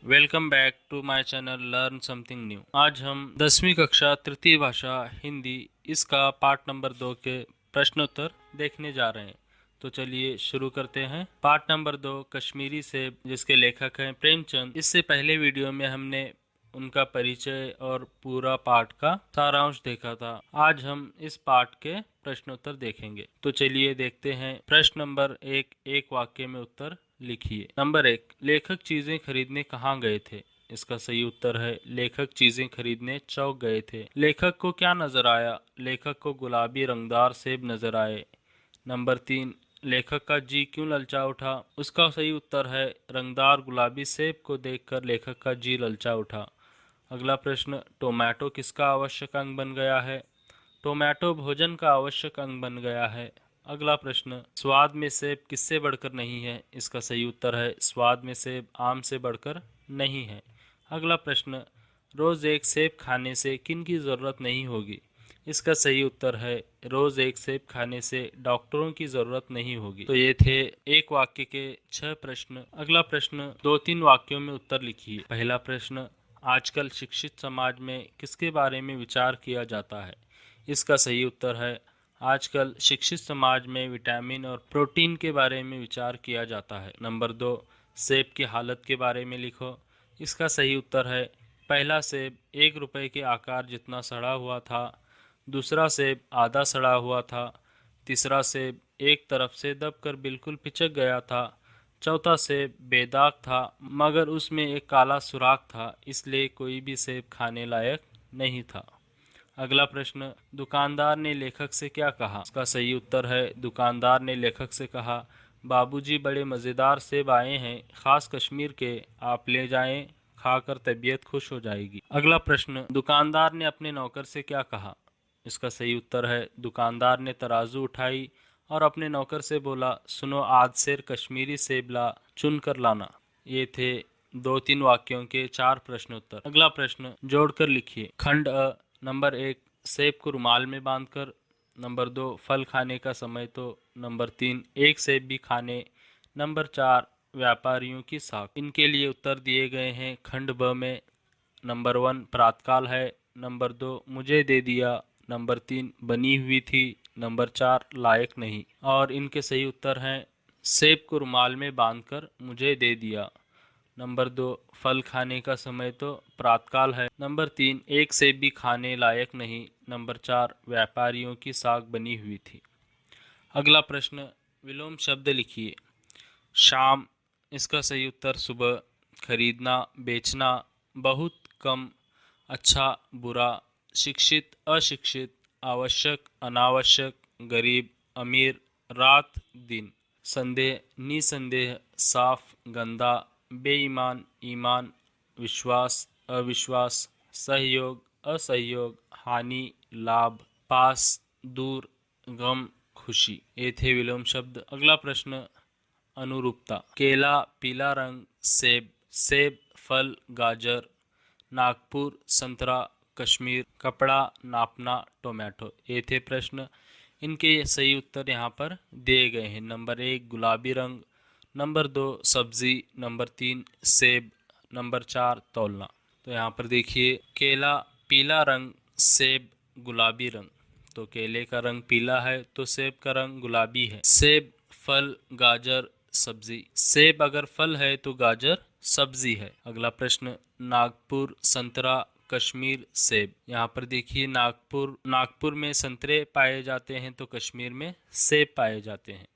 Welcome back to my channel learn something new. आज हम 10वीं कक्षा तृतीय भाषा हिंदी इसका पार्ट नंबर 2 के प्रश्नोत्तर देखने जा रहे हैं। तो चलिए शुरू करते हैं। पार्ट नंबर 2 कश्मीरी सेब, जिसके लेखक हैं प्रेमचंद। इससे पहले वीडियो में हमने उनका परिचय और पूरा पाठ का सारांश देखा था। आज हम इस पाठ के प्रश्नोत्तर देखेंगे। तो चलिए देखते हैं। प्रश्न नंबर 1, एक वाक्य में उत्तर लिखिए। नंबर 1, लेखक चीजें खरीदने कहाँ गए थे? इसका सही उत्तर है लेखक चीजें खरीदने चौक गए थे। लेखक को क्या नजर आया? लेखक को गुलाबी रंगदार सेब नजर आए। नंबर 3, लेखक का जी क्यों ललचा उठा? उसका सही उत्तर है रंगदार गुलाबी सेब को देखकर लेखक का जी ललचा उठा। अगला प्रश्न, टोमेटो किसका आवश्यक अंग बन गया है? टोमेटो भोजन का आवश्यक अंग बन गया है। अगला प्रश्न, स्वाद में सेब किससे बढ़कर नहीं है? इसका सही उत्तर है स्वाद में सेब आम से बढ़कर नहीं है। अगला प्रश्न, रोज एक सेब खाने से किन की जरूरत नहीं होगी? इसका सही उत्तर है रोज एक सेब खाने से डॉक्टरों की जरूरत नहीं होगी। तो ये थे एक वाक्य के 6 प्रश्न। अगला प्रश्न, 2-3 वाक्यों में उत्तर लिखिए। पहला प्रश्न, आजकल शिक्षित समाज में किसके बारे में विचार किया जाता है? इसका सही उत्तर है आजकल शिक्षित समाज में विटामिन और प्रोटीन के बारे में विचार किया जाता है। नंबर 2, सेब की हालत के बारे में लिखो। इसका सही उत्तर है पहला सेब 1 रुपए के आकार जितना सड़ा हुआ था। दूसरा सेब आधा सड़ा हुआ था। तीसरा सेब एक तरफ से दबकर बिल्कुल पिचक गया था। चौथा सेब बेदाग था मगर उसमें एक काला सुराख था, इसलिए कोई भी सेब खाने लायक नहीं था। अगला प्रश्न, दुकानदार ने लेखक से क्या कहा? इसका सही उत्तर है दुकानदार ने लेखक से कहा, बाबूजी बड़े मज़ेदार सेब आए हैं, खास कश्मीर के, आप ले जाएं, खाकर तबीयत खुश हो जाएगी। अगला प्रश्न, दुकानदार ने अपने नौकर से क्या कहा? इसका सही उत्तर है दुकानदार ने तराजू उठाई और अपने नौकर से बोला, सुनो आज से कश्मीरी सेब ला चुन कर लाना। ये थे 2-3 वाक्यों के 4 प्रश्नोत्तर। अगला प्रश्न, जोड़कर लिखिए। खंड अ, नंबर 1, सेब को रुमाल में बांधकर। नंबर 2, फल खाने का समय तो। नंबर 3, एक सेब भी खाने। नंबर 4, व्यापारियों की साख। इनके लिए उत्तर दिए गए हैं खंड ब में। नंबर 1 प्रातकाल है। नंबर 2 मुझे दे दिया। नंबर 3 बनी हुई थी। नंबर 4 लायक नहीं। और इनके सही उत्तर हैं सेब को रुमाल में बांधकर मुझे दे दिया। नंबर 2 फल खाने का समय तो प्रातकाल है। नंबर 3 एक सेब भी खाने लायक नहीं। नंबर 4 व्यापारियों की साख बनी हुई थी। अगला प्रश्न, विलोम शब्द लिखिए। शाम, इसका सही उत्तर सुबह। खरीदना, बेचना, बहुत, कम, अच्छा, बुरा, शिक्षित, अशिक्षित, आवश्यक, अनावश्यक, गरीब, अमीर, रात, दिन। संदेह, निसंदेह, साफ, गंदा, बेईमान, ईमान, विश्वास, अविश्वास, सहयोग, असहयोग, हानि, लाभ, पास, दूर, गम, खुशी। ये थे विलोम शब्द। अगला प्रश्न, अनुरूपता। केला पीला रंग, सेब, सेब फल, गाजर, नागपुर संतरा, कश्मीर कपड़ा, नापना, टोमेटो। ये थे प्रश्न। इनके सही उत्तर यहाँ पर दिए गए हैं। नंबर 1 गुलाबी रंग, नंबर 2 सब्जी, नंबर 3 सेब, नंबर 4 तौलना। तो यहाँ पर देखिए केला पीला रंग, सेब गुलाबी रंग। तो केले का रंग पीला है तो सेब का रंग गुलाबी है। सेब फल, गाजर सब्जी। सेब अगर फल है तो गाजर सब्जी है। अगला प्रश्न, नागपुर संतरा, कश्मीर सेब। यहाँ पर देखिए नागपुर में संतरे पाए जाते हैं तो कश्मीर में सेब पाए जाते हैं।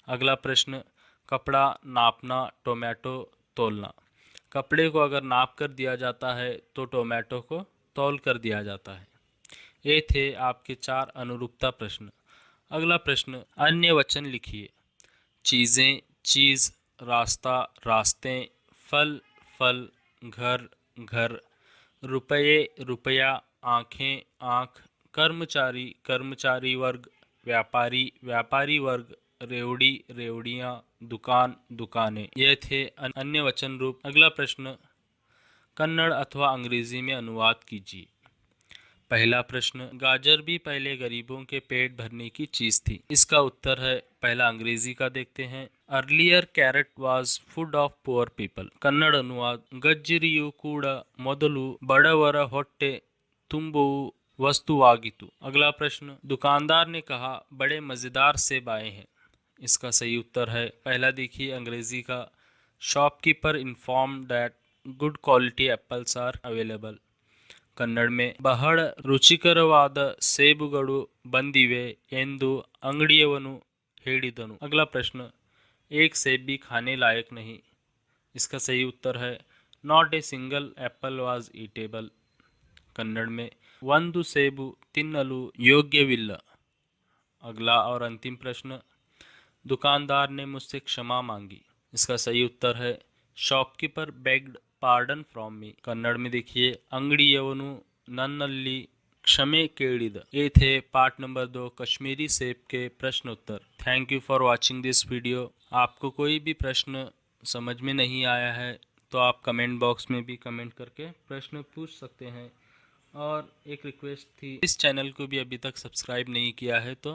अगला प्रश्न, कपड़ा, नापना, टोमेटो, तौलना। कपड़े को अगर नाप कर दिया जाता है तो टोमेटो को तौल कर दिया जाता है। ये थे आपके 4 अनुरूपता प्रश्न। अगला प्रश्न, अन्य वचन लिखिए। चीज़ें, चीज़, रास्ता, रास्ते, फल, फल, घर, घर, रुपये, रुपया, आँखें, आँख, कर्मचारी, कर्मचारी वर्ग, व्यापारी, व्यापारी वर्ग, रेवड़ी, रेवड़ियाँ, दुकान, दुकानें। ये थे अन्य वचन रूप। अगला प्रश्न, कन्नड़ अथवा अंग्रेजी में अनुवाद कीजिए। पहला प्रश्न, गाजर भी पहले गरीबों के पेट भरने की चीज थी। इसका उत्तर है पहला अंग्रेजी का देखते हैं। Earlier carrot was food of poor people. Kannada ಅನುವಾದ: ಗಜ್ಜರಿಯು ಕೂಡ ಮೊದಲು ಬಡವರ ಹೊಟ್ಟೆ ತುಂಬುವ वस्तुवागितु. अगला प्रश्न, दुकानदार ने कहा बड़े मज़ेदार सेब आए हैं. इसका सही उत्तर है, पहला देखिए अंग्रेजी का, shopkeeper inform that good quality apples are available. Kannada में ಬಹಳ ರುಚಿಕರವಾದ ಸೇಬುಗಳು ಬಂದಿವೆ ಎಂದು ಅಂಗಡಿಯವನು ಹೇಳಿದನು. अगला प्रश्न, एक सेब भी खाने लायक नहीं. इसका सही उत्तर है, not a single Apple was eatable. Kannada में ಒಂದು ಸೇಬು ತಿನ್ನಲು ಯೋಗ್ಯವಿಲ್ಲ. अगला और अंतिम प्रश्न, दुकानदार ने मुझसे क्षमा मांगी. इसका सही उत्तर है, shopkeeper bagged pardon from me. Kannada में देखिए, अंगड़िಯವನು ನನ್ನಲ್ಲಿ क्षमे ಕೇಳಿದ. ये थे पार्ट नंबर 2 कश्मीरी सेब के प्रश्न उत्तर. Thank you for watching this video. आपको कोई भी प्रश्न समझ में नहीं आया है तो आप कमेंट बॉक्स में भी कमेंट करके प्रश्न पूछ सकते हैं. और एक रिक्वेस्ट थी, इस चैनल को भी अभी तक सब्सक्राइब नहीं किया है तो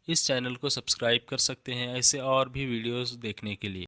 इस चैनल को सब्सक्राइब कर सकते हैं ऐसे और भी वीडियोस देखने के लिए.